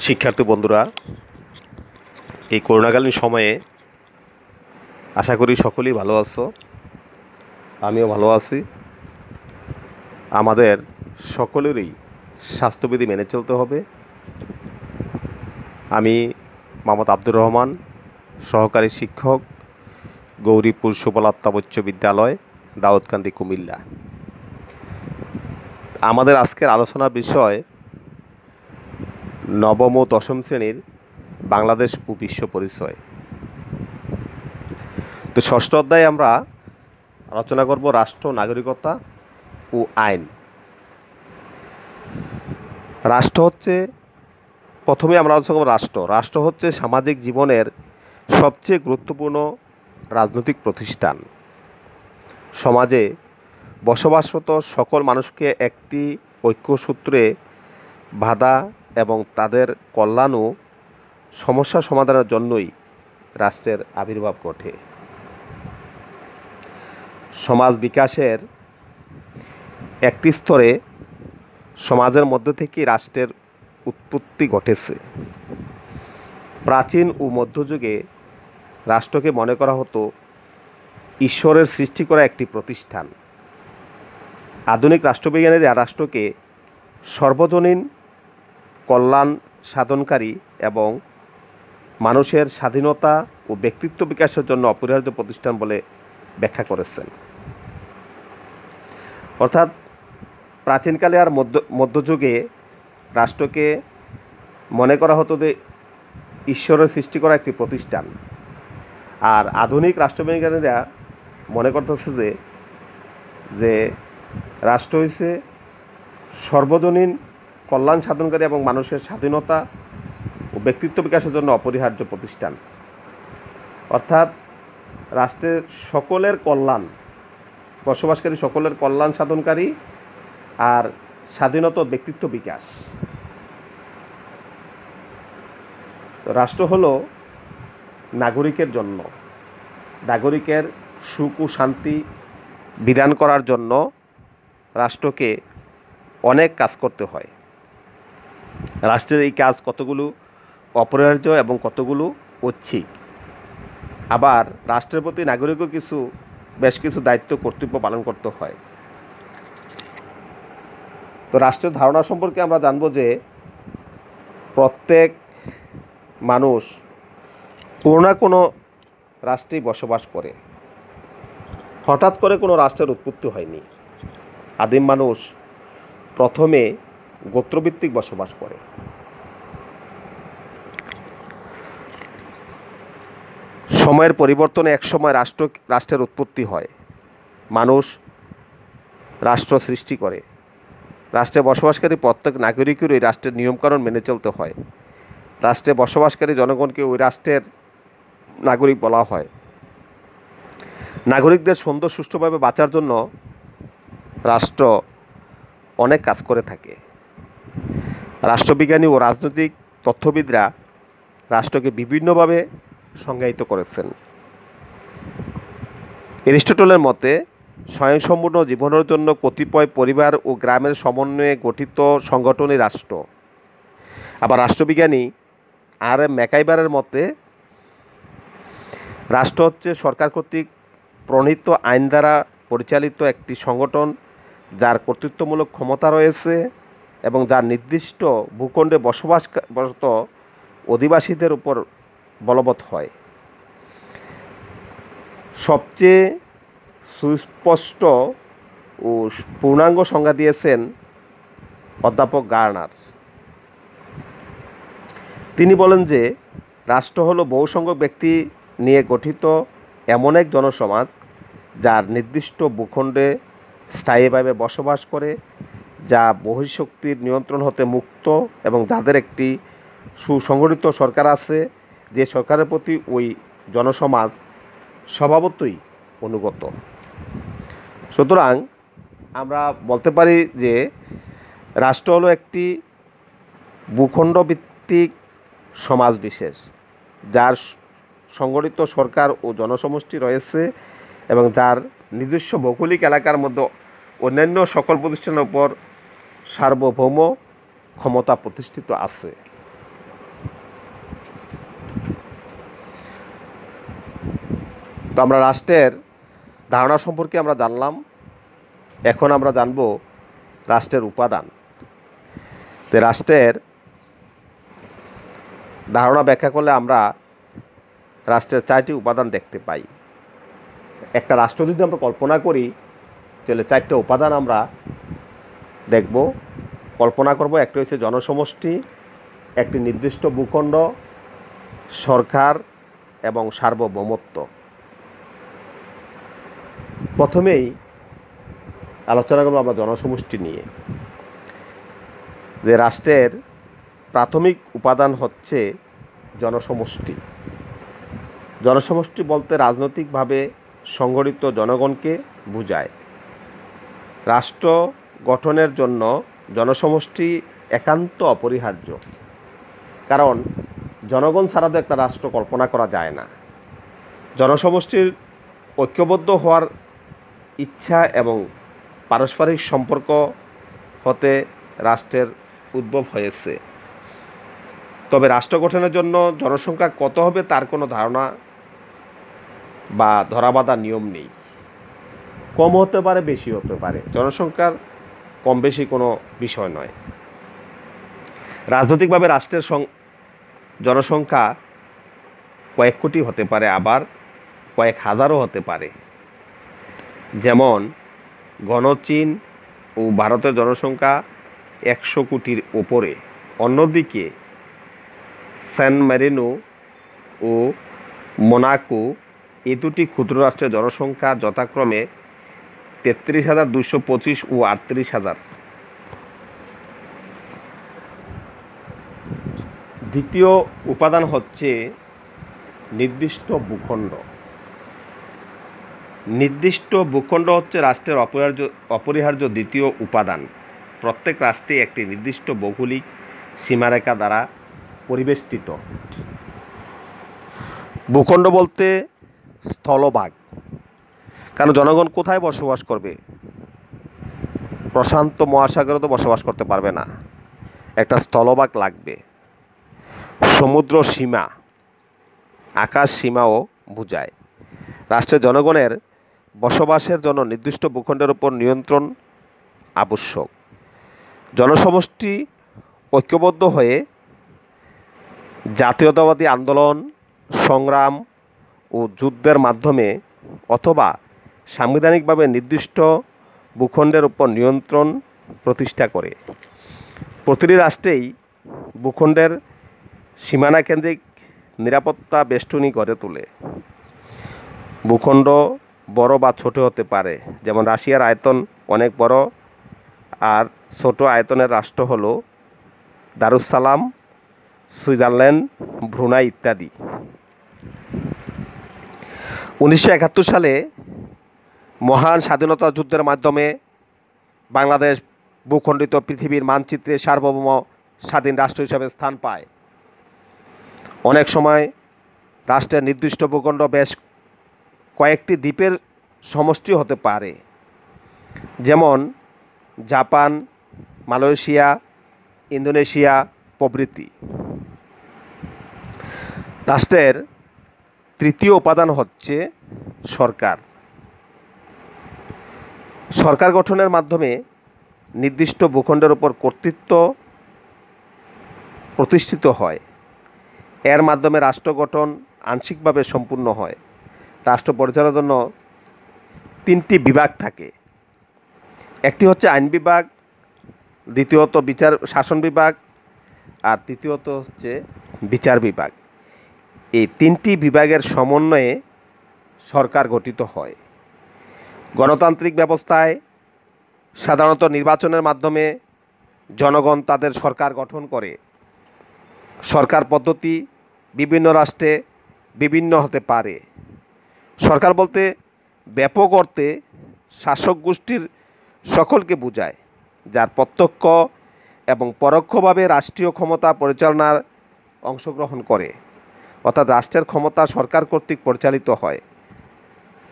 শিক্ষার্থী বন্ধুরা, এই করোনাকালীন সময়ে আশা করি সকলেই ভালো আছো। আমিও ভালো আছি। আমাদের সকলেরই স্বাস্থ্যবিধি মেনে চলতে হবে। আমি মোহাম্মদ আব্দুর রহমান, সহকারী শিক্ষক, গৌরীপুর সুবলাত্তা উচ্চ বিদ্যালয়, দাউদকান্দি, কুমিল্লা। আমাদের আজকের আলোচনার বিষয় নবম ও দশম শ্রেণীর বাংলাদেশ ও বিশ্ব পরিচয়। তো ষষ্ঠ অধ্যায়ে আমরা আলোচনা করব রাষ্ট্র, নাগরিকতা ও আইন। রাষ্ট্র হচ্ছে, প্রথমে আমরা আলোচনা করব রাষ্ট্র। রাষ্ট্র হচ্ছে সামাজিক জীবনের সবচেয়ে গুরুত্বপূর্ণ রাজনৈতিক প্রতিষ্ঠান। সমাজে বসবাসরত সকল মানুষকে একটি ঐক্যসূত্রে বাঁধা এবং তাদের কল্যাণ ও সমস্যা সমাধানের জন্যই রাষ্ট্রের আবির্ভাব ঘটে। সমাজ বিকাশের একটি স্তরে সমাজের মধ্য থেকে রাষ্ট্রের উৎপত্তি ঘটেছে। প্রাচীন ও মধ্যযুগে রাষ্ট্রকে মনে করা হতো ঈশ্বরের সৃষ্টি করা একটি প্রতিষ্ঠান। আধুনিক রাষ্ট্রবিজ্ঞানীরা রাষ্ট্রকে সর্বজনীন কল্যাণ সাধনকারী এবং মানুষের স্বাধীনতা ও ব্যক্তিত্ব বিকাশের জন্য অপরিহার্য প্রতিষ্ঠান বলে ব্যাখ্যা করেছেন। অর্থাৎ প্রাচীনকালে আর মধ্যযুগে রাষ্ট্রকে মনে করা হতো যে ঈশ্বরের সৃষ্টি করা একটি প্রতিষ্ঠান, আর আধুনিক রাষ্ট্রবিজ্ঞানীরা মনে করতেছে যে রাষ্ট্র হচ্ছে সর্বজনীন কল্যাণ সাধনকারী এবং মানুষের স্বাধীনতা ও ব্যক্তিত্ব বিকাশের জন্য অপরিহার্য প্রতিষ্ঠান। অর্থাৎ রাষ্ট্রের সকলের কল্যাণ, বসবাসকারী সকলের কল্যাণ সাধনকারী আর স্বাধীনতা ও ব্যক্তিত্ব বিকাশ। রাষ্ট্র হলো নাগরিকের জন্য, নাগরিকের সুখ ও শান্তি বিধান করার জন্য রাষ্ট্রকে অনেক কাজ করতে হয়। রাষ্ট্রের এই কাজ কতগুলো অপরিহার্য এবং কতগুলো ঐচ্ছিক। আবার রাষ্ট্রের প্রতি নাগরিকও বেশ কিছু দায়িত্ব, কর্তব্য পালন করতে হয়। তো রাষ্ট্রের ধারণা সম্পর্কে আমরা জানব যে প্রত্যেক মানুষ কোনো না কোনো রাষ্ট্রেই বসবাস করে। হঠাৎ করে কোনো রাষ্ট্রের উৎপত্তি হয়নি। আদিম মানুষ প্রথমে গোত্রভিত্তিক বসবাস করে। সময়ের পরিবর্তনে একসময় রাষ্ট্রের উৎপত্তি হয়। মানুষ রাষ্ট্র সৃষ্টি করে। রাষ্ট্রে বসবাসকারী প্রত্যেক নাগরিকেরই রাষ্ট্রের নিয়মকানুন মেনে চলতে হয়। রাষ্ট্রে বসবাসকারী জনগণকে ওই রাষ্ট্রের নাগরিক বলা হয়। নাগরিকদের সুন্দর সুষ্ঠুভাবে বাঁচার জন্য রাষ্ট্র অনেক কাজ করে থাকে। রাষ্ট্রবিজ্ঞানী ও রাজনৈতিক তথ্যবিদরা রাষ্ট্রকে বিভিন্নভাবে সংজ্ঞায়িত করেছেন। এরিস্টটলের মতে স্বয়ংসম্পূর্ণ জীবনের জন্য কতিপয় পরিবার ও গ্রামের সমন্বয়ে গঠিত সংগঠনই রাষ্ট্র। আবার রাষ্ট্রবিজ্ঞানী আর.এম. ম্যাকাইভারের মতে রাষ্ট্র হচ্ছে সরকার কর্তৃক প্রণীত আইন দ্বারা পরিচালিত একটি সংগঠন যার কর্তৃত্বমূলক ক্ষমতা রয়েছে এবং যার নির্দিষ্ট ভূখণ্ডে বসবাসরত অধিবাসীদের উপর বলবৎ হয়। সবচেয়ে সুস্পষ্ট ও পূর্ণাঙ্গ সংজ্ঞা দিয়েছেন অধ্যাপক গার্নার। তিনি বলেন যে রাষ্ট্র হলো বহুসংখ্যক ব্যক্তি নিয়ে গঠিত এমন এক জনসমাজ যার নির্দিষ্ট ভূখণ্ডে স্থায়ীভাবে বসবাস করে, যা বহিঃশক্তির নিয়ন্ত্রণ হতে মুক্ত এবং যাদের একটি সুসংগঠিত সরকার আছে, যে সরকারের প্রতি ওই জনসমাজ স্বভাবতই অনুগত। সুতরাং আমরা বলতে পারি যে রাষ্ট্র হলো একটি ভূখণ্ডভিত্তিক সমাজ বিশেষ, যার সংগঠিত সরকার ও জনসমষ্টি রয়েছে এবং যার নিজস্ব ভৌগোলিক এলাকার মধ্যে অন্যান্য সকল প্রতিষ্ঠানের উপর সার্বভৌম ক্ষমতা প্রতিষ্ঠিত আছে। তো আমরা রাষ্ট্রের ধারণা সম্পর্কে আমরা জানলাম। এখন আমরা জানব রাষ্ট্রের উপাদান। তো রাষ্ট্রের ধারণা ব্যাখ্যা করলে আমরা রাষ্ট্রের 4টি উপাদান দেখতে পাই। একটা রাষ্ট্র যদি আমরা কল্পনা করি তাহলে 4টা উপাদান আমরা দেখব, কল্পনা করব। একটা হচ্ছে জনসমষ্টি, একটি নির্দিষ্ট ভূখণ্ড, সরকার এবং সার্বভৌমত্ব। প্রথমেই আলোচনা করব আমরা জনসমষ্টি নিয়ে। যে রাষ্ট্রের প্রাথমিক উপাদান হচ্ছে জনসমষ্টি। জনসমষ্টি বলতে রাজনৈতিকভাবে সংগঠিত জনগণকে বোঝায়। রাষ্ট্র গঠনের জন্য জনসমষ্টি একান্ত অপরিহার্য, কারণ জনগণ ছাড়া তো একটা রাষ্ট্র কল্পনা করা যায় না। জনসমষ্টির ঐক্যবদ্ধ হওয়ার ইচ্ছা এবং পারস্পরিক সম্পর্ক হতে রাষ্ট্রের উদ্ভব হয়েছে। তবে রাষ্ট্র গঠনের জন্য জনসংখ্যা কত হবে তার কোনো ধারণা বা ধরাবাঁধা নিয়ম নেই। কম হতে পারে, বেশি হতে পারে, জনসংখ্যার কম বেশি কোনো বিষয় নয়। রাজনৈতিকভাবে রাষ্ট্রের জনসংখ্যা কয়েক কোটি হতে পারে, আবার কয়েক হাজারও হতে পারে। যেমন গণচীন ও ভারতের জনসংখ্যা 100 কোটির ওপরে। অন্যদিকে স্যান মেরিনো ও মোনাকো এই দুটি ক্ষুদ্র রাষ্ট্রের জনসংখ্যা যথাক্রমে 33,225 ও 38,000। দ্বিতীয় উপাদান হচ্ছে নির্দিষ্ট ভূখণ্ড। নির্দিষ্ট ভূখণ্ড হচ্ছে রাষ্ট্রের অপরিহার্য দ্বিতীয় উপাদান। প্রত্যেক রাষ্ট্রে একটি নির্দিষ্ট ভৌগোলিক সীমারেখা দ্বারা পরিবেষ্টিত। ভূখণ্ড বলতে স্থলভাগ, কারণ জনগণ কোথায় বসবাস করবে? প্রশান্ত মহাসাগরে তো বসবাস করতে পারবে না, একটা স্থলভাগ লাগবে। সমুদ্র সীমা, আকাশ সীমাও বোঝায়। রাষ্ট্রের জনগণের বসবাসের জন্য নির্দিষ্ট ভূখণ্ডের উপর নিয়ন্ত্রণ আবশ্যক। জনসমষ্টি ঐক্যবদ্ধ হয়ে জাতীয়তাবাদী আন্দোলন, সংগ্রাম ও যুদ্ধের মাধ্যমে অথবা সাংবিধানিকভাবে নির্দিষ্ট ভূখণ্ডের উপর নিয়ন্ত্রণ প্রতিষ্ঠা করে। প্রতিটি রাষ্ট্রেই ভূখণ্ডের সীমানা কেন্দ্রিক নিরাপত্তা বেষ্টনী গড়ে তোলে। ভূখণ্ড বড় বা ছোট হতে পারে, যেমন রাশিয়ার আয়তন অনেক বড় আর ছোট আয়তনের রাষ্ট্র হলো দারুসালাম, সুইজারল্যান্ড, ব্রুনাই ইত্যাদি। 1971 সালে মহান স্বাধীনতা যুদ্ধের মাধ্যমে বাংলাদেশ ভূখণ্ডিত পৃথিবীর মানচিত্রে সার্বভৌম স্বাধীন রাষ্ট্র হিসাবে স্থান পায়। অনেক সময় রাষ্ট্রের নির্দিষ্ট ভূখণ্ড বেশ কয়েকটি দ্বীপের সমষ্টি হতে পারে, যেমন জাপান, মালয়েশিয়া, ইন্দোনেশিয়া প্রভৃতি। রাষ্ট্রের তৃতীয় উপাদান হচ্ছে সরকার। সরকার গঠনের মাধ্যমে নির্দিষ্ট ভূখণ্ডের উপর কর্তৃত্ব প্রতিষ্ঠিত হয়। এর মাধ্যমে রাষ্ট্র গঠন আংশিকভাবে সম্পূর্ণ হয়। রাষ্ট্র পরিচালনার জন্য 3টি বিভাগ থাকে। একটি হচ্ছে আইন বিভাগ, দ্বিতীয়ত শাসন বিভাগ, আর তৃতীয়ত হচ্ছে বিচার বিভাগ। এই 3টি বিভাগের সমন্বয়ে সরকার গঠিত হয়। গণতান্ত্রিক ব্যবস্থায় সাধারণত নির্বাচনের মাধ্যমে জনগণ তাদের সরকার গঠন করে। সরকার পদ্ধতি বিভিন্ন রাষ্ট্রে বিভিন্ন হতে পারে। সরকার বলতে ব্যাপক অর্থে শাসক গোষ্ঠীর সকলকে বোঝায়, যার প্রত্যক্ষ এবং পরোক্ষভাবে রাষ্ট্রীয় ক্ষমতা পরিচালনার অংশগ্রহণ করে, অর্থাৎ রাষ্ট্রের ক্ষমতা সরকার কর্তৃক পরিচালিত হয়।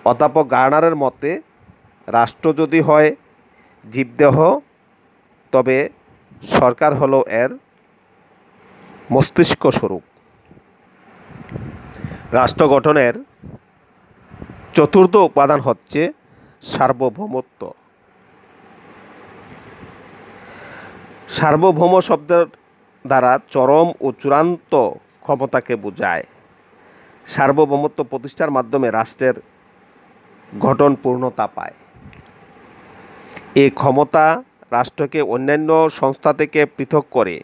অধ্যাপক গার্নারের মতে রাষ্ট্র যদি হয় জীবদেহ, তবে সরকার হলো এর মস্তিষ্ক স্বরূপ। রাষ্ট্র গঠনের চতুর্থ উপাদান হচ্ছে সার্বভৌমত্ব। সার্বভৌম শব্দের দ্বারা চরম ও চূড়ান্ত ক্ষমতাকে বোঝায়। সার্বভৌমত্ব প্রতিষ্ঠার মাধ্যমে রাষ্ট্রের গঠন পূর্ণতা পায়। এই ক্ষমতা রাষ্ট্রকে অন্যান্য সংস্থা থেকে পৃথক করে।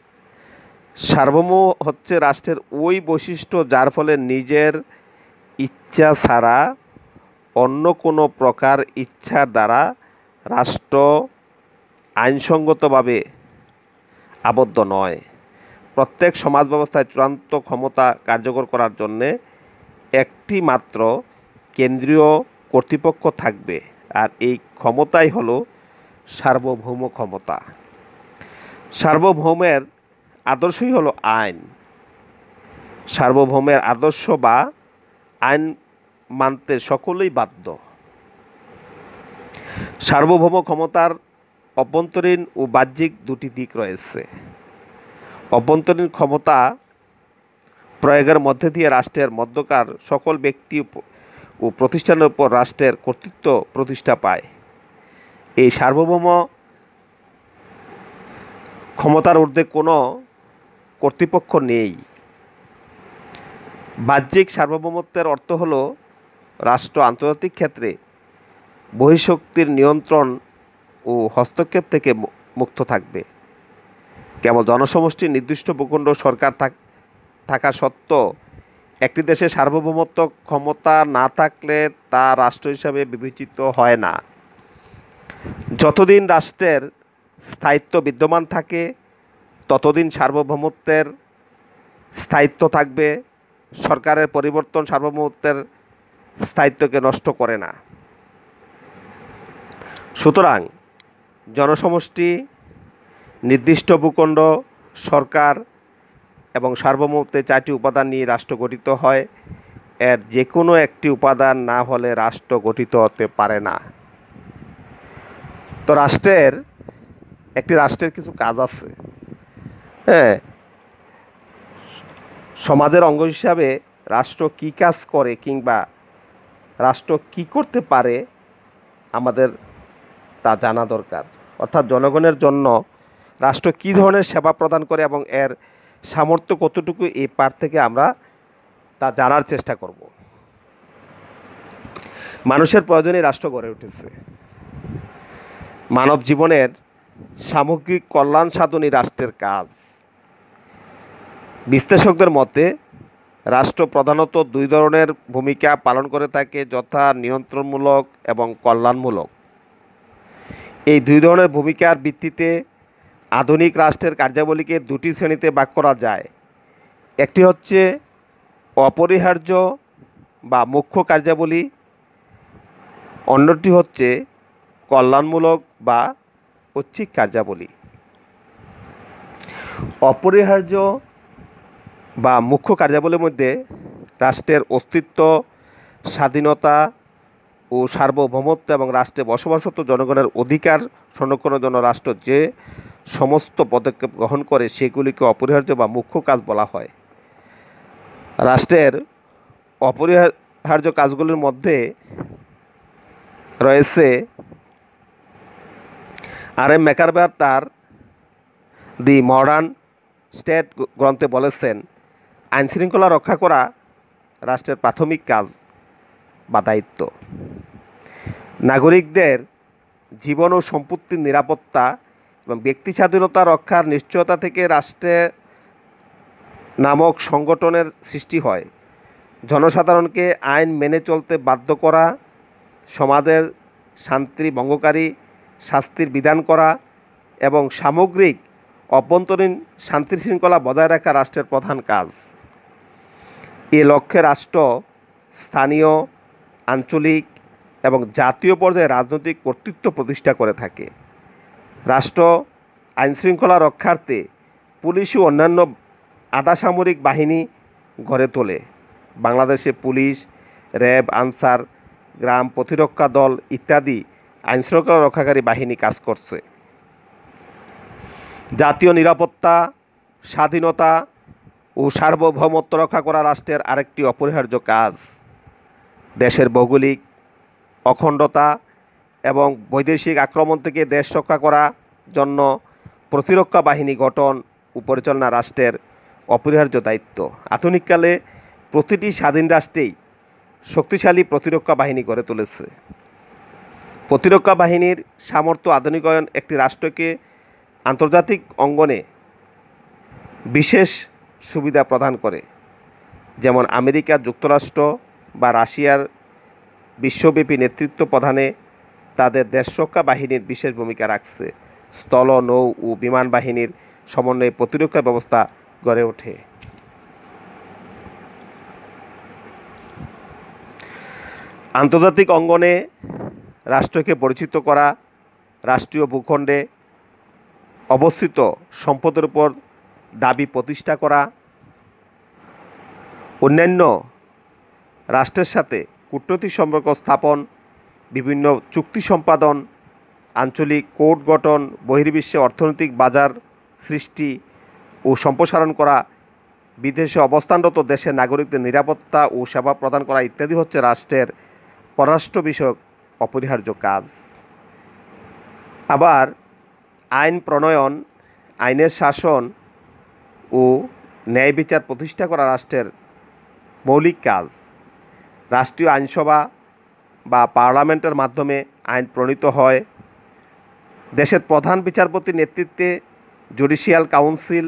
সার্বভৌম হচ্ছে রাষ্ট্রের ওই বৈশিষ্ট্য যার ফলে নিজের ইচ্ছা ছাড়া অন্য কোনো প্রকার ইচ্ছার দ্বারা রাষ্ট্র আইনসঙ্গতভাবে আবদ্ধ নয়। প্রত্যেক সমাজ ব্যবস্থায় চূড়ান্ত ক্ষমতা কার্যকর করার জন্যে একটি মাত্র কেন্দ্রীয় কর্তৃপক্ষ থাকবে, আর এই ক্ষমতাই হলো সার্বভৌম ক্ষমতা। সার্বভৌমের আদর্শই হলো আইন। সার্বভৌমের আদর্শ বা আইন মানতে সকলেই বাধ্য। সার্বভৌম ক্ষমতার অভ্যন্তরীণ ও বাহ্যিক দুটি দিক রয়েছে। অভ্যন্তরীণ ক্ষমতা প্রয়োগের মধ্যে দিয়ে রাষ্ট্রের মধ্যকার সকল ব্যক্তি ও প্রতিষ্ঠানের উপর রাষ্ট্রের কর্তৃত্ব প্রতিষ্ঠা পায়। এই সার্বভৌম ক্ষমতার ঊর্ধ্বে কোনো কর্তৃপক্ষ নেই। বাহ্যিক সার্বভৌমত্বের অর্থ হল রাষ্ট্র আন্তর্জাতিক ক্ষেত্রে বহিঃশক্তির নিয়ন্ত্রণ ও হস্তক্ষেপ থেকে মুক্ত থাকবে। কেবল জনসমষ্টির নির্দিষ্ট ভূখণ্ড সরকার থাকা সত্ত্বেও একটি দেশে সার্বভৌমত্ব ক্ষমতা না থাকলে তা রাষ্ট্র হিসাবে বিবেচিত হয় না। যতদিন রাষ্ট্রের স্থায়িত্ব বিদ্যমান থাকে ততদিন সার্বভৌমত্বের স্থায়িত্ব থাকবে। সরকারের পরিবর্তন সার্বভৌমত্বের স্থায়িত্বকে নষ্ট করে না। সুতরাং জনসমষ্টি, নির্দিষ্ট ভূখণ্ড, সরকার এবং সার্বভৌমত্বের 4টি উপাদান নিয়ে রাষ্ট্র গঠিত হয়। এর যে কোনো একটি উপাদান না হলে রাষ্ট্র গঠিত হতে পারে না। তো রাষ্ট্রের কিছু কাজ আছে। হ্যাঁ, সমাজের অঙ্গ হিসাবে রাষ্ট্র কী কাজ করে কিংবা রাষ্ট্র কী করতে পারে আমাদের তা জানা দরকার। অর্থাৎ জনগণের জন্য রাষ্ট্র কী ধরনের সেবা প্রদান করে এবং এর সামর্থ্য কতটুকু, এই পাঠ থেকে আমরা তা জানার চেষ্টা করব। মানুষের প্রয়োজনে রাষ্ট্র গড়ে উঠেছে। মানব জীবনের সামগ্রিক কল্যাণ সাধনই রাষ্ট্রের কাজ। বিশ্লেষকদের মতে রাষ্ট্র প্রধানত 2 ধরনের ভূমিকা পালন করে থাকে, যথা নিয়ন্ত্রণমূলক এবং কল্যাণমূলক। এই 2 ধরনের ভূমিকার ভিত্তিতে আধুনিক রাষ্ট্রের কার্যাবলীকে 2টি শ্রেণীতে ভাগ করা যায়। একটি হচ্ছে অপরিহার্য বা মুখ্য কার্যাবলী, অন্যটি হচ্ছে কল্যাণমূলক বা ঐচ্ছিক কার্যাবলী। অপরিহার্য বা মুখ্য কার্যাবলীর মধ্যে রাষ্ট্রের অস্তিত্ব, স্বাধীনতা ও সার্বভৌমত্ব এবং রাষ্ট্রে বসবাসরত জনগণের অধিকার সংরক্ষণের জন্য রাষ্ট্র যে সমস্ত পদক্ষেপ গ্রহণ করে সেগুলিকে অপরিহার্য বা মুখ্য কাজ বলা হয়। রাষ্ট্রের অপরিহার্য কাজগুলির মধ্যে রয়েছে, আর.এম. ম্যাকারবার তার দি মডার্ন স্টেট গ্রন্থে বলেছেন, আইনশৃঙ্খলা রক্ষা করা রাষ্ট্রের প্রাথমিক কাজ বা দায়িত্ব। নাগরিকদের জীবন ও সম্পত্তির নিরাপত্তা এবং ব্যক্তি স্বাধীনতা রক্ষার নিশ্চয়তা থেকে রাষ্ট্রের নামক সংগঠনের সৃষ্টি হয়। জনসাধারণকে আইন মেনে চলতে বাধ্য করা, সমাজের শান্তি ভঙ্গকারী শাস্তির বিধান করা এবং সামগ্রিক অভ্যন্তরীণ শান্তি শৃঙ্খলা বজায় রাখা রাষ্ট্রের প্রধান কাজ। এ লক্ষ্যে রাষ্ট্র স্থানীয়, আঞ্চলিক এবং জাতীয় পর্যায়ে রাজনৈতিক কর্তৃত্ব প্রতিষ্ঠা করে থাকে। রাষ্ট্র আইনশৃঙ্খলা রক্ষার্থে পুলিশ ও অন্যান্য আধাসামরিক বাহিনী গড়ে তোলে। বাংলাদেশে পুলিশ, র্যাব, আনসার, গ্রাম প্রতিরক্ষা দল ইত্যাদি আইনশৃঙ্খলা রক্ষাকারী বাহিনী কাজ করছে। জাতীয় নিরাপত্তা, স্বাধীনতা ও সার্বভৌমত্ব রক্ষা করা রাষ্ট্রের আরেকটি অপরিহার্য কাজ। দেশের ভৌগোলিক, অখণ্ডতা এবং বৈদেশিক আক্রমণ থেকে দেশ রক্ষা করার জন্য প্রতিরক্ষা বাহিনী গঠন ও পরিচালনা রাষ্ট্রের অপরিহার্য দায়িত্ব। আধুনিককালে প্রতিটি স্বাধীন রাষ্ট্রেই শক্তিশালী প্রতিরক্ষা বাহিনী গড়ে তুলেছে। প্রতিরক্ষা বাহিনীর সামর্থ্য আধুনিকায়ন একটি রাষ্ট্রকে আন্তর্জাতিক অঙ্গনে বিশেষ সুবিধা প্রদান করে, যেমন আমেরিকা যুক্তরাষ্ট্র বা রাশিয়ার বিশ্বব্যাপী নেতৃত্ব প্রদানে তাদের দেশরক্ষা বাহিনীর বিশেষ ভূমিকা রাখছে। স্থল, নৌ ও বিমান বাহিনীর সমন্বয়ে প্রতিরক্ষা ব্যবস্থা গড়ে ওঠে। আন্তর্জাতিক অঙ্গনে রাষ্ট্রকে পরিচিত করা, রাষ্ট্রীয় ভূখণ্ডে অবস্থিত সম্পদের উপর দাবি প্রতিষ্ঠা করা, অন্যান্য রাষ্ট্রের সাথে কূটনৈতিক সম্পর্ক স্থাপন, বিভিন্ন চুক্তি সম্পাদন, আঞ্চলিক কোর্ট গঠন, বহির্বিশ্বে অর্থনৈতিক বাজার সৃষ্টি ও সম্প্রসারণ করা, বিদেশে অবস্থানরত দেশের নাগরিকদের নিরাপত্তা ও সেবা প্রদান করা ইত্যাদি হচ্ছে রাষ্ট্রের পররাষ্ট্র বিষয়ক অপরিহার্য কাজ। আবার আইন প্রণয়ন, আইনের শাসন ও ন্যায় বিচার প্রতিষ্ঠা করা রাষ্ট্রের মৌলিক কাজ। রাষ্ট্রীয় আইনসভা বা পার্লামেন্টের মাধ্যমে আইন প্রণীত হয়। দেশের প্রধান বিচারপতির নেতৃত্বে judicial council,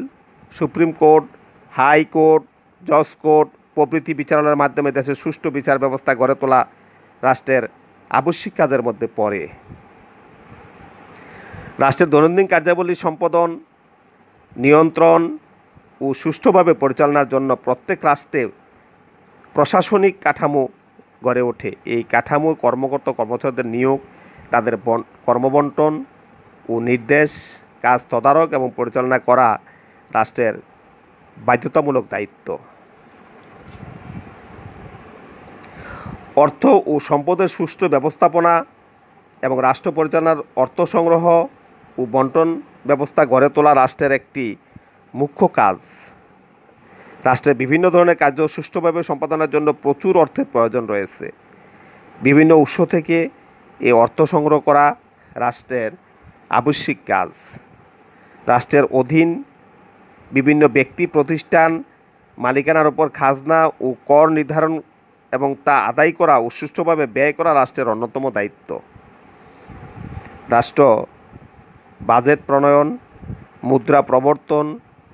supreme court, high court, জজ কোর্ট প্রভৃতি বিচারালয়ের মাধ্যমে দেশের সুষ্ঠু বিচার ব্যবস্থা গড়ে তোলা রাষ্ট্রের আবশ্যিক কাজের মধ্যে পড়ে। রাষ্ট্রের দৈনন্দিন কার্যাবলী সম্পাদন, নিয়ন্ত্রণ ও সুষ্ঠুভাবে পরিচালনার জন্য প্রত্যেক রাষ্ট্রে প্রশাসনিক কাঠামো গড়ে ওঠে। এই কাঠামো কর্মকর্তা কর্মচারীদের নিয়োগ, তাদের কর্মবন্টন ও নির্দেশ, কাজ তদারক এবং পরিচালনা করা রাষ্ট্রের বাধ্যতামূলক দায়িত্ব। অর্থ ও সম্পদের সুষ্ঠু ব্যবস্থাপনা এবং রাষ্ট্র পরিচালনার অর্থ সংগ্রহ ও বন্টন ব্যবস্থা গড়ে তোলা রাষ্ট্রের একটি মুখ্য কাজ। রাষ্ট্রের বিভিন্ন ধরনের কার্য সুষ্ঠুভাবে সম্পাদনের জন্য প্রচুর অর্থের প্রয়োজন রয়েছে। বিভিন্ন উৎস থেকে এই অর্থ সংগ্রহ করা রাষ্ট্রের আবশ্যিক কাজ। রাষ্ট্রের অধীন বিভিন্ন ব্যক্তি প্রতিষ্ঠান মালিকানার উপর খাজনা ও কর নির্ধারণ এবং তা আদায় করা ও সুষ্ঠুভাবে ব্যয় করা রাষ্ট্রের অন্যতম দায়িত্ব। রাষ্ট্র বাজেট প্রণয়ন, মুদ্রা প্রবর্তন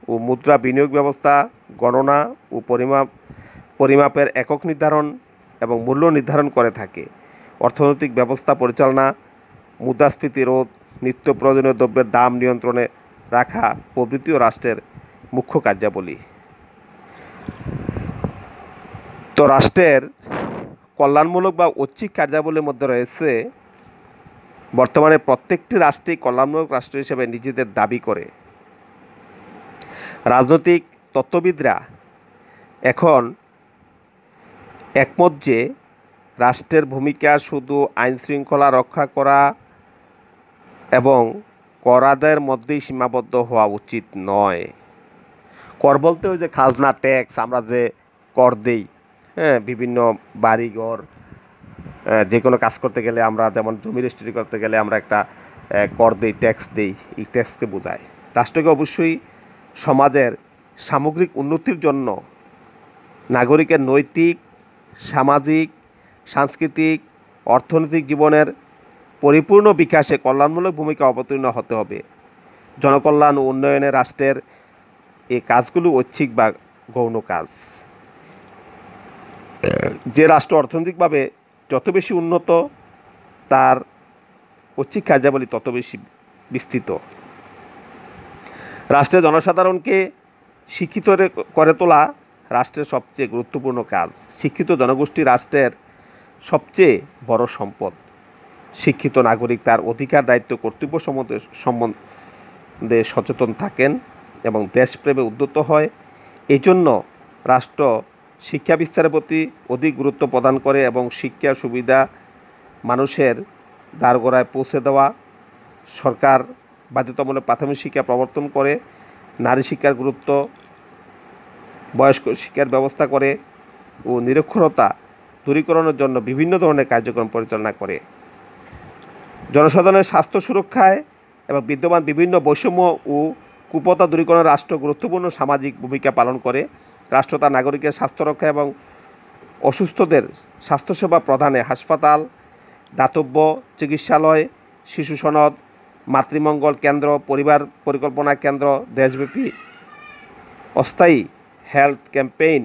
ও মুদ্রা বিনিয়োগ ব্যবস্থা গণনা ও পরিমাপের একক নির্ধারণ এবং মূল্য নির্ধারণ করে থাকে। অর্থনৈতিক ব্যবস্থা পরিচালনা, মুদ্রাস্ফীতি রোধ, নিত্য প্রয়োজনীয় দ্রব্যের দাম নিয়ন্ত্রণে রাখা প্রভৃতিও রাষ্ট্রের মুখ্য কার্যাবলী। তো রাষ্ট্রের কল্যাণমূলক বা ঐচ্ছিক কার্যাবলীর মধ্যে রয়েছে, বর্তমানে প্রত্যেকটি রাষ্ট্রই কল্যাণমূলক রাষ্ট্র হিসেবে নিজেদের দাবি করে। রাজনৈতিক তত্ত্ববিদরা এখন একমত যে রাষ্ট্রের ভূমিকা শুধু আইন শৃঙ্খলা রক্ষা করা এবং কর আদায়ের মধ্যেই সীমাবদ্ধ হওয়া উচিত নয়। কর বলতে ওই যে খাজনা, ট্যাক্স, আমরা যে কর দেই, বিভিন্ন বাড়িঘর, যে কোনো কাজ করতে গেলে আমরা, যেমন জমি রেজিস্ট্রি করতে গেলে আমরা একটা কর দেই, ট্যাক্স দেই, এই ট্যাক্সকে বোঝায়। রাষ্ট্রকে অবশ্যই সমাজের সামগ্রিক উন্নতির জন্য নাগরিকের নৈতিক, সামাজিক, সাংস্কৃতিক, অর্থনৈতিক জীবনের পরিপূর্ণ বিকাশে কল্যাণমূলক ভূমিকা অবতীর্ণ হতে হবে। জনকল্যাণ ও উন্নয়নে রাষ্ট্রের এই কাজগুলো ঐচ্ছিক বা গৌণ কাজ। যে রাষ্ট্র অর্থনৈতিকভাবে যত বেশি উন্নত, তার ঐচ্ছিক কার্যাবলী তত বেশি বিস্তৃত। রাষ্ট্রের জনসাধারণকে শিক্ষিত করে তোলা রাষ্ট্রের সবচেয়ে গুরুত্বপূর্ণ কাজ। শিক্ষিত জনগোষ্ঠী রাষ্ট্রের সবচেয়ে বড় সম্পদ। শিক্ষিত নাগরিক তার অধিকার, দায়িত্ব, কর্তব্য সম্বন্ধে সচেতন থাকেন এবং দেশপ্রেমে উদ্যত হয়। এই জন্য রাষ্ট্র শিক্ষা বিস্তারের প্রতি অধিক গুরুত্ব প্রদান করে এবং শিক্ষার সুবিধা মানুষের দ্বারগোড়ায় পৌঁছে দেওয়া। সরকার বাধ্যতামূলক প্রাথমিক শিক্ষা প্রবর্তন করে, নারী শিক্ষার গুরুত্ব, বয়স্ক শিক্ষার ব্যবস্থা করে ও নিরক্ষরতা দূরীকরণের জন্য বিভিন্ন ধরনের কার্যক্রম পরিচালনা করে। জনসাধারণের স্বাস্থ্য সুরক্ষায় এবং বিদ্যমান বিভিন্ন বৈষম্য ও কুপথা দূরীকরণে রাষ্ট্র গুরুত্বপূর্ণ সামাজিক ভূমিকা পালন করে। রাষ্ট্র তার নাগরিকের স্বাস্থ্য রক্ষা এবং অসুস্থদের স্বাস্থ্যসেবা প্রদানে হাসপাতাল, দাতব্য চিকিৎসালয়, শিশু সনদ, মাতৃমঙ্গল কেন্দ্র, পরিবার পরিকল্পনা কেন্দ্র, দেশব্যাপী অস্থায়ী হেলথ ক্যাম্পেইন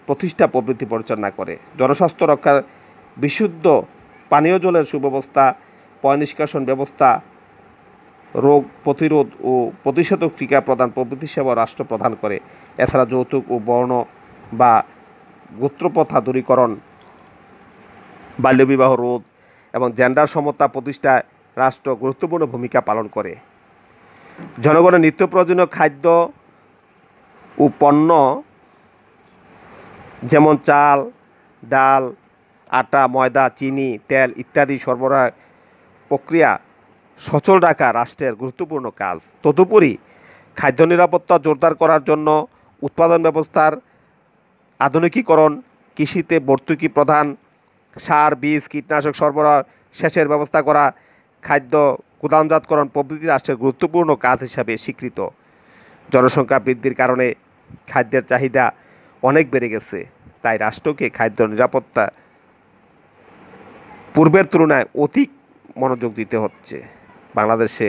প্রতিষ্ঠা প্রভৃতি পরিচালনা করে। জনস্বাস্থ্য রক্ষার বিশুদ্ধ পানীয় জলের সুব্যবস্থা, পয় নিষ্কাশন ব্যবস্থা, রোগ প্রতিরোধ ও প্রতিষেধক টিকা প্রদান প্রভৃতি সেবা রাষ্ট্র প্রদান করে। এছাড়া যৌতুক ও বর্ণ বা গোত্রপ্রথা দূরীকরণ, বাল্যবিবাহ রোধ এবং জেন্ডার সমতা প্রতিষ্ঠায় রাষ্ট্র গুরুত্বপূর্ণ ভূমিকা পালন করে। জনগণের নিত্য প্রয়োজনীয় খাদ্য ও পণ্য যেমন চাল, ডাল, আটা, ময়দা, চিনি, তেল ইত্যাদি সরবরাহ প্রক্রিয়া সচল রাখা রাষ্ট্রের গুরুত্বপূর্ণ কাজ। তদুপরি খাদ্য নিরাপত্তা জোরদার করার জন্য উৎপাদন ব্যবস্থার আধুনিকীকরণ, কৃষিতে ভর্তুকি প্রদান, সার, বীজ, কীটনাশক সরবরাহ সেচের ব্যবস্থা করা, খাদ্য গুদামজাতকরণ প্রভৃতি রাষ্ট্রের গুরুত্বপূর্ণ কাজ হিসাবে স্বীকৃত। জনসংখ্যা বৃদ্ধির কারণে খাদ্যের চাহিদা অনেক বেড়ে গেছে, তাই রাষ্ট্রকে খাদ্য নিরাপত্তা পূর্বের তুলনায় অধিক মনোযোগ দিতে হচ্ছে। বাংলাদেশে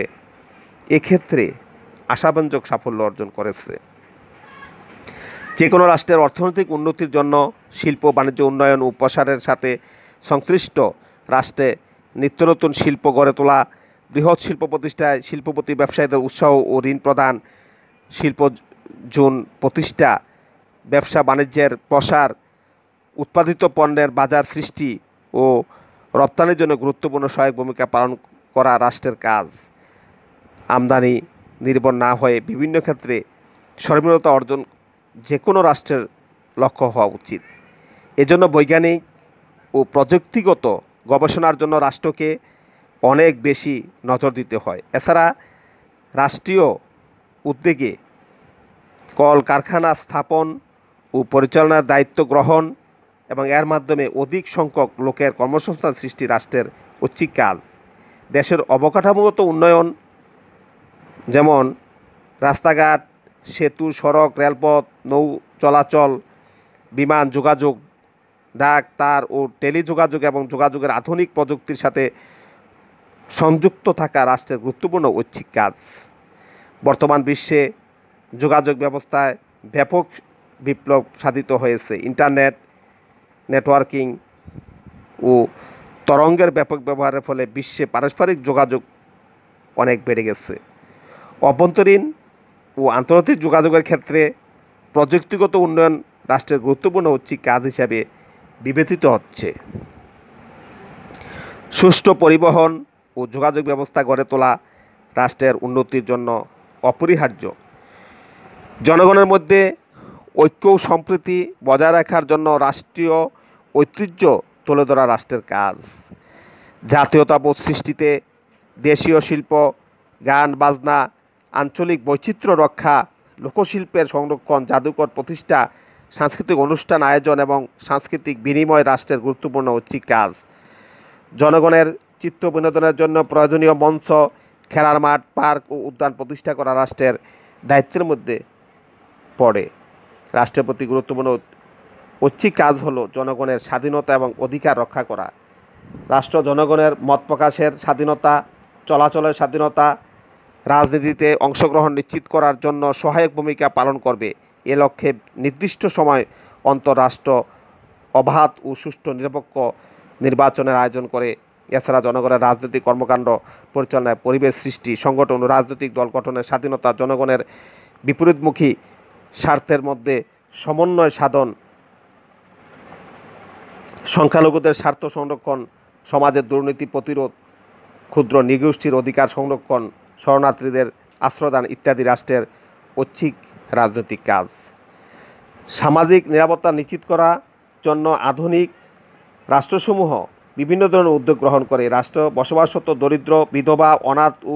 এক্ষেত্রে আশাব্যঞ্জক সাফল্য অর্জন করেছে। যে কোনো রাষ্ট্রের অর্থনৈতিক উন্নতির জন্য শিল্প বাণিজ্য উন্নয়ন ও প্রসারের সাথে সংশ্লিষ্ট রাষ্ট্রে নিত্য নতুন শিল্প গড়ে তোলা, বৃহৎ শিল্প প্রতিষ্ঠায় শিল্পপতি ব্যবসায়ীদের উৎসাহ ও ঋণ প্রদান, শিল্প জোন প্রতিষ্ঠা, ব্যবসা বাণিজ্যের প্রসার, উৎপাদিত পণ্যের বাজার সৃষ্টি ও রপ্তানির জন্য গুরুত্বপূর্ণ সহায়ক ভূমিকা পালন করা রাষ্ট্রের কাজ। আমদানি নির্ভর না হয়ে বিভিন্ন ক্ষেত্রে স্বনির্ভরতা অর্জন যে কোনো রাষ্ট্রের লক্ষ্য হওয়া উচিত। এজন্য বৈজ্ঞানিক ও প্রযুক্তিগত গবেষণার জন্য রাষ্ট্রকে অনেক বেশি নজর দিতে হয়। এছাড়া রাষ্ট্রীয় উদ্যোগে কল কারখানা স্থাপন ও পরিচালনার দায়িত্ব গ্রহণ এবং এর মাধ্যমে অধিক সংখ্যক লোকের কর্মসংস্থান সৃষ্টি রাষ্ট্রের ঐচ্ছিক কাজ। দেশের অবকাঠামোগত উন্নয়ন যেমন রাস্তাঘাট, সেতু, সড়ক, রেলপথ, নৌ চলাচল, বিমান যোগাযোগ, ডাক, তার ও টেলিযোগাযোগ এবং যোগাযোগের আধুনিক প্রযুক্তির সাথে সংযুক্ত থাকা রাষ্ট্রের গুরুত্বপূর্ণ ঐচ্ছিক কাজ। বর্তমান বিশ্বে যোগাযোগ ব্যবস্থায় ব্যাপক বিপ্লব সাধিত হয়েছে। ইন্টারনেট, নেটওয়ার্কিং ও তরঙ্গের ব্যাপক ব্যবহারের ফলে বিশ্বে পারস্পরিক যোগাযোগ অনেক বেড়ে গেছে। অভ্যন্তরীণ ও আন্তর্জাতিক যোগাযোগের ক্ষেত্রে প্রযুক্তিগত উন্নয়ন রাষ্ট্রের গুরুত্বপূর্ণ ঐচ্ছিক কাজ হিসাবে বিবেচিত হচ্ছে। সুষ্ঠু পরিবহন ও যোগাযোগ ব্যবস্থা গড়ে তোলা রাষ্ট্রের উন্নতির জন্য অপরিহার্য। জনগণের মধ্যে ঐক্য ও সম্প্রীতি বজায় রাখার জন্য রাষ্ট্রীয় ঐতিহ্য তুলে ধরা রাষ্ট্রের কাজ। জাতীয়তাবোধ সৃষ্টিতে দেশীয় শিল্প, গান বাজনা, আঞ্চলিক বৈচিত্র্য রক্ষা, লোকশিল্পের সংরক্ষণ, জাদুঘর প্রতিষ্ঠা, সাংস্কৃতিক অনুষ্ঠান আয়োজন এবং সাংস্কৃতিক বিনিময় রাষ্ট্রের গুরুত্বপূর্ণ ঐচ্ছিক কাজ। জনগণের চিত্ত বিনোদনের জন্য প্রয়োজনীয় মঞ্চ, খেলার মাঠ, পার্ক ও উদ্যান প্রতিষ্ঠা করা রাষ্ট্রের দায়িত্বের মধ্যে পড়ে। রাষ্ট্রের প্রতি গুরুত্বপূর্ণ ঐচ্ছিক কাজ হলো জনগণের স্বাধীনতা এবং অধিকার রক্ষা করা। রাষ্ট্র জনগণের মত প্রকাশের স্বাধীনতা, চলাচলের স্বাধীনতা, রাজনীতিতে অংশগ্রহণ নিশ্চিত করার জন্য সহায়ক ভূমিকা পালন করবে। এ লক্ষ্যে নির্দিষ্ট সময় অন্তর রাষ্ট্র অবাধ ও সুষ্ঠু নিরপেক্ষ নির্বাচনের আয়োজন করে। এছাড়া জনগণের রাজনৈতিক কর্মকাণ্ড পরিচালনায় পরিবেশ সৃষ্টি, সংগঠন ও রাজনৈতিক দল গঠনের স্বাধীনতা, জনগণের বিপরীতমুখী স্বার্থের মধ্যে সমন্বয় সাধন, সংখ্যালঘুদের স্বার্থ সংরক্ষণ, সমাজের দুর্নীতি প্রতিরোধ, ক্ষুদ্র নৃগোষ্ঠীর অধিকার সংরক্ষণ, শরণার্থীদের আশ্রয়দান ইত্যাদি রাষ্ট্রের ঐচ্ছিক রাজনৈতিক কাজ। সামাজিক নিরাপত্তা নিশ্চিত করার জন্য আধুনিক রাষ্ট্রসমূহ বিভিন্ন ধরনের উদ্যোগ গ্রহণ করে। রাষ্ট্র বসবাসরত দরিদ্র, বিধবা, অনাথ ও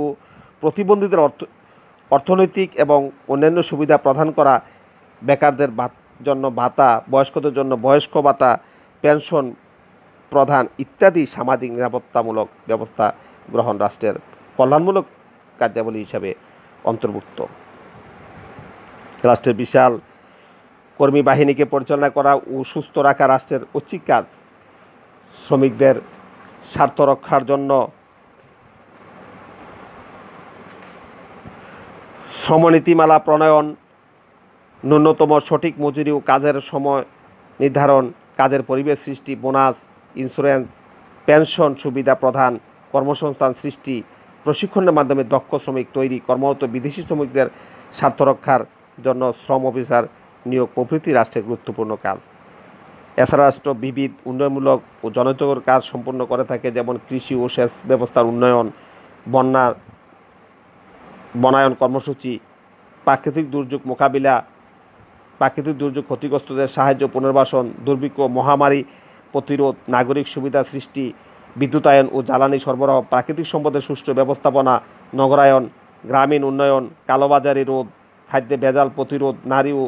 প্রতিবন্ধীদের অর্থনৈতিক এবং অন্যান্য সুবিধা প্রদান করা, বেকারদের জন্য ভাতা, বয়স্কদের জন্য বয়স্ক ভাতা, পেনশন প্রদান ইত্যাদি সামাজিক নিরাপত্তামূলক ব্যবস্থা গ্রহণ রাষ্ট্রের কল্যাণমূলক কার্যাবলী হিসাবে অন্তর্ভুক্ত। রাষ্ট্রের বিশাল কর্মী বাহিনীকে পরিচালনা করা ও সুস্থ রাখা রাষ্ট্রের ঐচ্ছিক কাজ। শ্রমিকদের স্বার্থ রক্ষার জন্য শ্রমনীতিমালা প্রণয়ন, ন্যূনতম সঠিক মজুরি ও কাজের সময় নির্ধারণ, কাজের পরিবেশ সৃষ্টি, বোনাস, ইন্স্যুরেন্স, পেনশন সুবিধা প্রদান, কর্মসংস্থান সৃষ্টি, প্রশিক্ষণের মাধ্যমে দক্ষ শ্রমিক তৈরি, কর্মরত বিদেশি শ্রমিকদের স্বার্থ রক্ষার জন্য শ্রম অফিসার নিয়োগ প্রভৃতি রাষ্ট্রের গুরুত্বপূর্ণ কাজ। এছাড়া রাষ্ট্র বিবিধ উন্নয়নমূলক ও জনহিতকর কাজ সম্পন্ন করে থাকে, যেমন কৃষি ও সেচ ব্যবস্থার উন্নয়ন, বনায়ন কর্মসূচি, প্রাকৃতিক দুর্যোগ মোকাবিলা, প্রাকৃতিক দুর্যোগ ক্ষতিগ্রস্তদের সাহায্য, পুনর্বাসন, দুর্ভিক্ষ মহামারী প্রতিরোধ, নাগরিক সুবিধা সৃষ্টি, বিদ্যুতায়ন ও জ্বালানি সরবরাহ, প্রাকৃতিক সম্পদের সুষ্ঠু ব্যবস্থাপনা, নগরায়ন, গ্রামীণ উন্নয়ন, কালোবাজারি রোধ, খাদ্যে ভেজাল প্রতিরোধ, নারী ও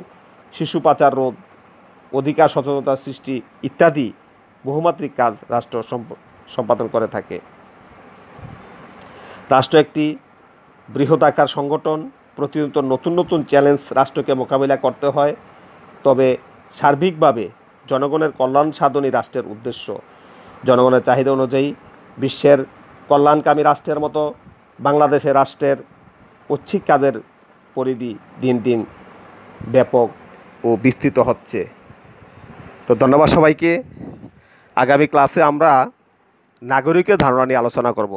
শিশু পাচার রোধ, অধিকার সচেতনতা সৃষ্টি ইত্যাদি বহুমাত্রিক কাজ রাষ্ট্র সম্পাদন করে থাকে। রাষ্ট্র একটি বৃহদাকার সংগঠন। প্রতিনিয়ত নতুন নতুন চ্যালেঞ্জ রাষ্ট্রকে মোকাবিলা করতে হয়। তবে সার্বিকভাবে জনগণের কল্যাণ সাধনই রাষ্ট্রের উদ্দেশ্য। জনগণের চাহিদা অনুযায়ী বিশ্বের কল্যাণকামী রাষ্ট্রের মতো বাংলাদেশের রাষ্ট্রের ঐচ্ছিক কাজের পরিধি দিন দিন ব্যাপক ও বিস্তৃত হচ্ছে। তো ধন্যবাদ সবাইকে। আগামী ক্লাসে আমরা নাগরিকের ধারণা নিয়ে আলোচনা করব।